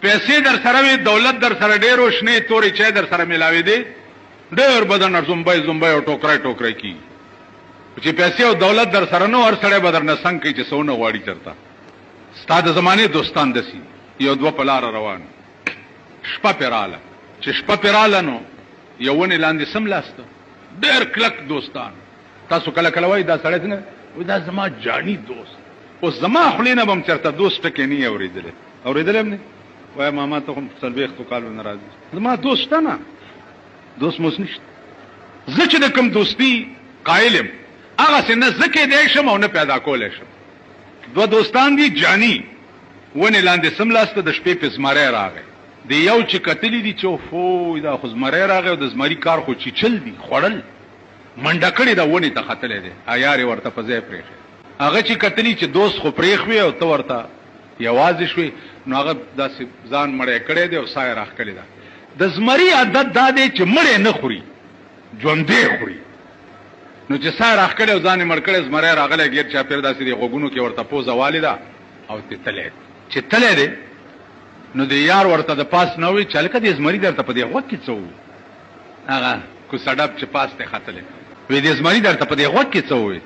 پیسې در سره وي، دولت در سره ډېر او شنې تورې چای در سره میلاوي دي، ډېر بدن زمبای زمبای او ټوکرای ټوکرای کی. چې پیسې او دولت در سره نو هر سړی به در نه څنګه کوي چې څونه غواړي چرته. ستا د زمانې دوستان دسي یو دوه په لاره روان، شپه پرې راله. چې شپه پرې راله نو یو ونې لاندې سملاسته، ډېر کلک دوستان. تاسو کله کله وایي دا سړی څنګه وایي دا زما جاني دوست. اوس زما خولې نه به هم چېرته دوست ټکې نه یې اورېدلی. اورېدلی هم نه وایه ماما ته خو 40 کالو نه راځي. زما دوست شته نه، دوست موس نشته. زه چې د کوم دوستي قایل یم هغسې نه زه کېدی شم او نه پیدا کولی شم. دوه دوستان دي جاني، ونې لاندې سملاسته، د شپې پې زمری راغی. د یو چې کتلي دي چې اوفو دا خو زمری راغی او د زمري کار خو چیچل دي، خوړل منډه کړې ده، ونې ته ختلی دی، عیار یې ورته په ځای پرېښی. هغه چې کتلي چې دوست خو پرېښوې او ته ورته یوازې شوې، نو هغه داسې ځان مړی کړی دی او ساه یې راښکلې ده. د زمري عادت دا دی چې مړی نه خوري، ژوندی خوري. نو چې ساه یې راښکلې او ځان یې مړ کړی، زمری راغلی ګیر چاپېر داسې دی غوږونو کې ورته پوزه والې ده او تې تلی دی. چې تلی دی نو د یار ورته د پاس نه وي چې هلکه دې زمري درته په دې غوږ کې څه ووي؟ هغه کوڅه ډب چې پاس دی ختلی، وایي دې زمري درته په دې غوږ کې څه ووي؟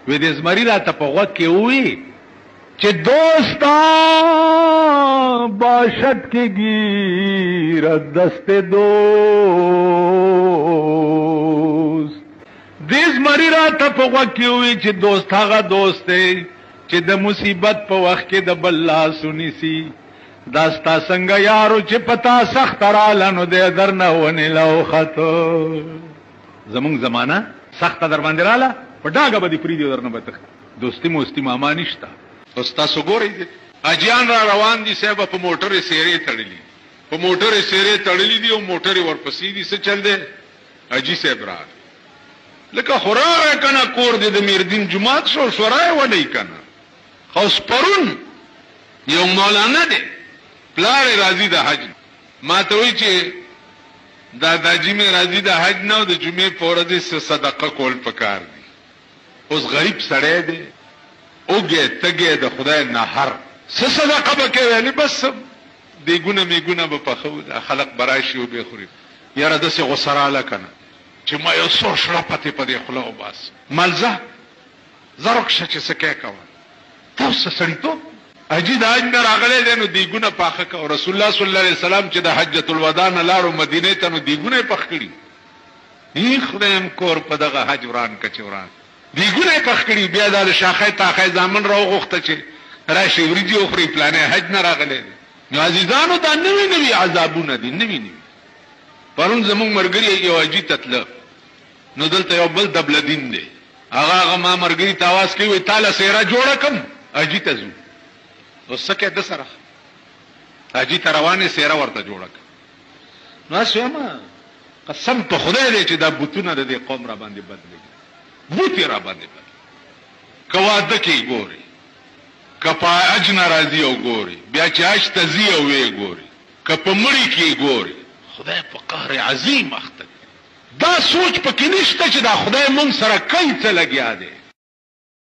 وایي دې زمري راته په غوږ کې ووي چې دوستا باشد کې گیرد دست دوست. دې زمري راته په غوږ کې ووي چې دوست هغه دوست دی چې د مصیبت په وخت کې د بل لاس ونیسي. دا ستا څنګه یارو چې پتا سخت راله نو دی در نه ونیله وختو. زمونږ زمانه سخته در باندې راله په ډاګه به دې پرېږدي او در نه به تښتي. دوستي موستي ماما نشته. اوس تاسو ګورئ اجیان را روان دي صاحبه، په موټرې سیرې تړلي، په موټرې سیرې تړلي دي او موټرې ورپسې دي. څه چل دی؟ حاجي صاحب راغی، لکه خو راغی که نه کور دی د میردین جومات شو شورای ولئ که نه. اوس پرون یو مولانا دی پلار یې راځي د حج، ما ته وایي چې داداجي مې راځي د حج نه او د جمعې په ورځ یې صدقه کول پکار دي. اوس غریب سړی دی، اوږی تږی د خدای نهر، څه صدقه به کوي؟ یعنې بس دیګونه میګونه به پخوو، خلق به راشي او به خوري. یاره داسې غوسه راله که نه چې ما یو څو شړپتې په دې خوله وباسم. ملځه زه رخشه چې څه کوې کوه. تاسو سړیتوب حجي د حج نه راغلی دی نو دیګونه پاخه که. رسول الله صلی الله علیه وسلم چې د حجة الوداع نه لاړو مدینې ته نو دیګونه یې پخ کړي. ای خدایم کور په دغه حج وران که چې وران دیګونه یې پخ کړي. بیا دا د شاخۍ تاخۍ زامن راوغوښته چې راشئ وریجې وخورئ، پلانی حج نه راغلی دی. نو عزیزانو دا نوي نوي عذابونه دي، نوي نوي. پرون زمونږ ملګري یو حجي ته تله، نو دلته یو بل دبلدین دی، هغه ما ملګري ته اواز کوي وایي تاله څېره جوړه کړم حجي ته ځو. اوس څه کوې ده سره حجي ته روان یې څېره ورته جوړه کړه. نو هسې وایم قسم په خدای دی چې دا بوتونه د دې قوم را باندې بدلېږي، بوت یې را باندې بدلېږي. که واده کې ګوري، که په حج نه راځي او ګوري، بیا چې حج ته ځي او ویې ګوري، که په مړي کې ګوري، خدای په قهر عظیم اخته. دا سوچ پکې نشته چې دا خدای مونږ سره کوي څه لګیا دی.